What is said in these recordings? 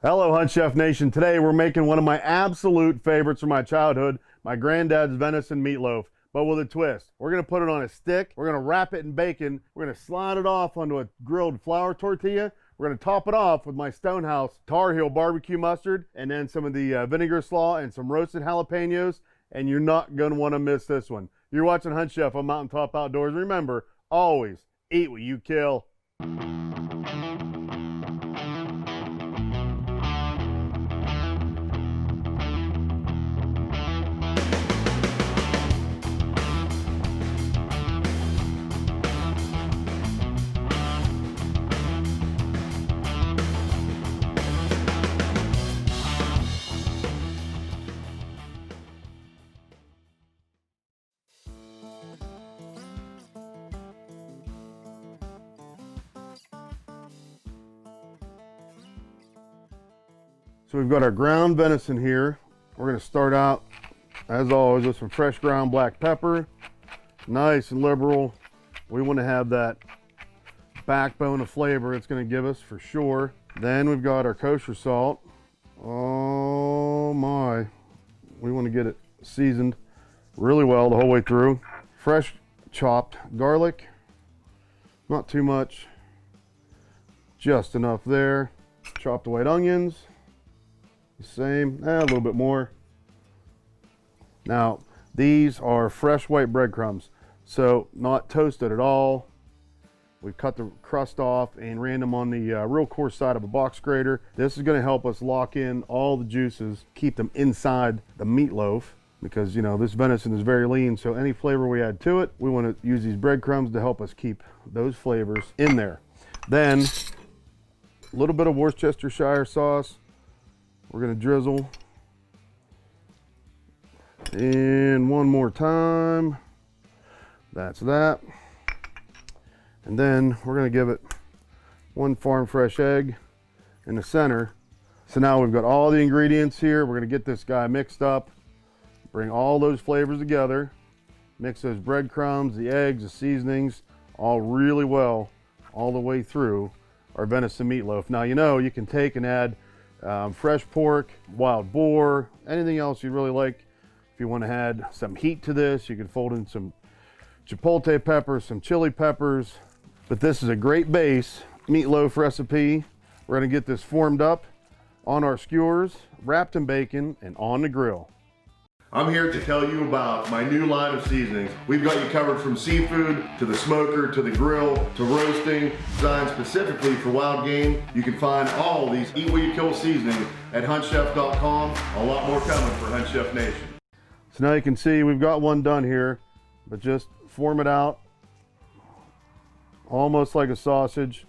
Hello, HuntChef Nation. Today we're making one of my absolute favorites from my childhood, my granddad's venison meatloaf, but with a twist. We're gonna put it on a stick, we're gonna wrap it in bacon, we're gonna slide it off onto a grilled flour tortilla, we're gonna top it off with my Stonehouse Tar Heel barbecue mustard, and then some of the vinegar slaw and some roasted jalapenos, and you're not gonna wanna miss this one. You're watching HuntChef on Mountaintop Outdoors. Remember, always eat what you kill. So we've got our ground venison here. We're gonna start out, as always, with some fresh ground black pepper. Nice and liberal. We wanna have that backbone of flavor it's gonna give us for sure. Then we've got our kosher salt. Oh my. We wanna get it seasoned really well the whole way through. Fresh chopped garlic. Not too much, just enough there. Chopped white onions. Same, a little bit more. Now, these are fresh white breadcrumbs, so not toasted at all. We cut the crust off and ran them on the real coarse side of a box grater. This is going to help us lock in all the juices, keep them inside the meatloaf, because, you know, this venison is very lean, so any flavor we add to it, we want to use these breadcrumbs to help us keep those flavors in there. Then, a little bit of Worcestershire sauce. We're gonna drizzle. And one more time. That's that. And then we're gonna give it one farm fresh egg in the center. So now we've got all the ingredients here. We're gonna get this guy mixed up, bring all those flavors together, mix those breadcrumbs, the eggs, the seasonings, all really well all the way through our venison meatloaf. Now, you know, you can take and add fresh pork, wild boar, anything else you really like. If you want to add some heat to this, you can fold in some chipotle peppers, some chili peppers. But this is a great base meatloaf recipe. We're going to get this formed up on our skewers, wrapped in bacon, and on the grill. I'm here to tell you about my new line of seasonings. We've got you covered from seafood, to the smoker, to the grill, to roasting, designed specifically for wild game. You can find all these Eat What You Kill seasonings at huntchef.com. A lot more coming for HuntChef Nation. So now you can see we've got one done here, but just form it out almost like a sausage.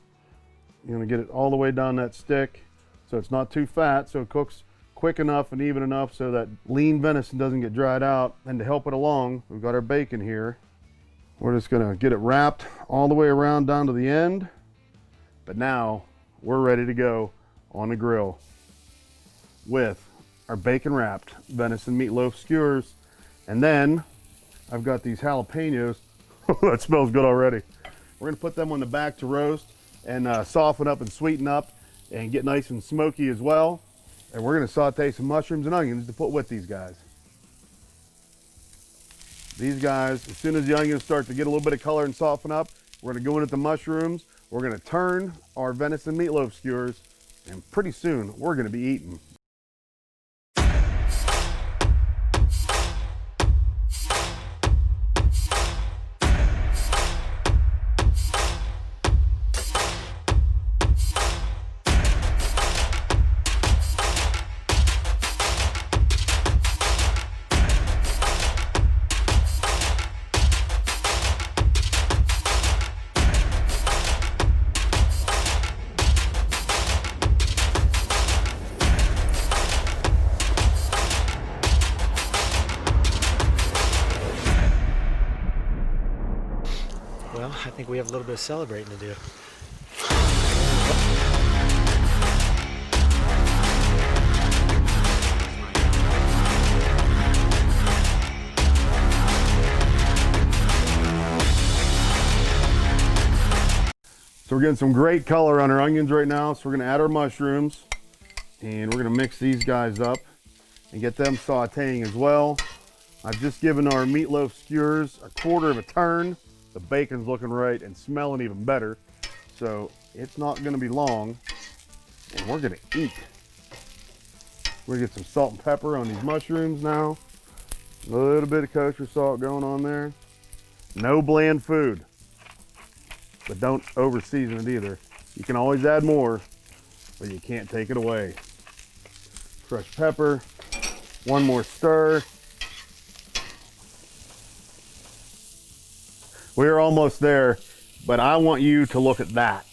You're gonna get it all the way down that stick so it's not too fat, so it cooks quick enough and even enough so that lean venison doesn't get dried out. And to help it along, we've got our bacon here. We're just gonna get it wrapped all the way around down to the end. But now we're ready to go on the grill with our bacon wrapped venison meatloaf skewers. And then I've got these jalapenos. That smells good already. We're gonna put them on the back to roast and soften up and sweeten up and get nice and smoky as well. And we're gonna saute some mushrooms and onions to put with these guys. These guys, as soon as the onions start to get a little bit of color and soften up, we're gonna go in at the mushrooms. We're gonna turn our venison meatloaf skewers, and pretty soon we're gonna be eating. Well, I think we have a little bit of celebrating to do. So we're getting some great color on our onions right now. So we're gonna add our mushrooms And we're gonna mix these guys up and get them sauteing as well. I've just given our meatloaf skewers a quarter of a turn. The bacon's looking right and smelling even better. So it's not gonna be long, and we're gonna eat. We're gonna get some salt and pepper on these mushrooms now. A little bit of kosher salt going on there. No bland food, but don't over season it either. You can always add more, but you can't take it away. Fresh pepper, one more stir. We're almost there, but I want you to look at that.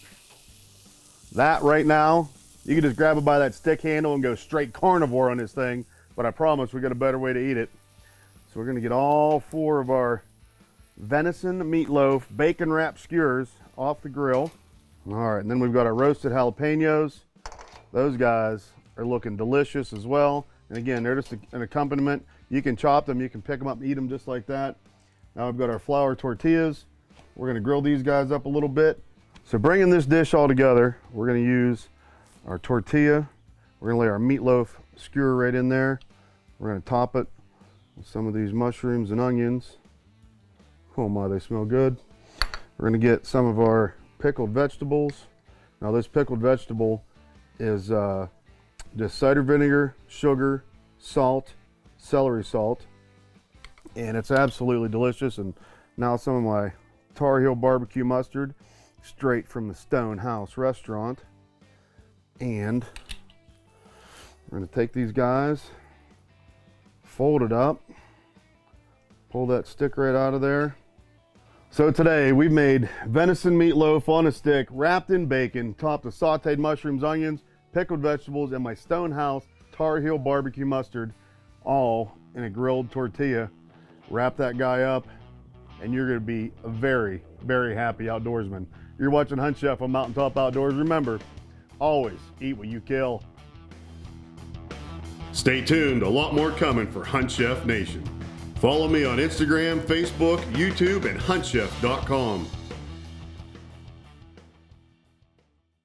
That right now, you can just grab it by that stick handle and go straight carnivore on this thing, but I promise we got a better way to eat it. So we're gonna get all 4 of our venison meatloaf bacon wrapped skewers off the grill. All right, and then we've got our roasted jalapenos. Those guys are looking delicious as well. And again, they're just an accompaniment. You can chop them, you can pick them up and eat them just like that. Now we've got our flour tortillas. We're gonna grill these guys up a little bit. So bringing this dish all together, we're gonna use our tortilla. We're gonna lay our meatloaf skewer right in there. We're gonna top it with some of these mushrooms and onions. Oh my, they smell good. We're gonna get some of our pickled vegetables. Now this pickled vegetable is just cider vinegar, sugar, salt, celery salt, and it's absolutely delicious. And now some of my Tar Heel barbecue mustard, straight from the Stone House restaurant. And we're gonna take these guys, fold it up, pull that stick right out of there. So today we've made venison meatloaf on a stick, wrapped in bacon, topped with sauteed mushrooms, onions, pickled vegetables, and my Stone House Tar Heel barbecue mustard, all in a grilled tortilla. Wrap that guy up, and you're gonna be a very, very happy outdoorsman. You're watching Hunt Chef on Mountaintop Outdoors. Remember, always eat what you kill. Stay tuned, a lot more coming for Hunt Chef Nation. Follow me on Instagram, Facebook, YouTube, and HuntChef.com.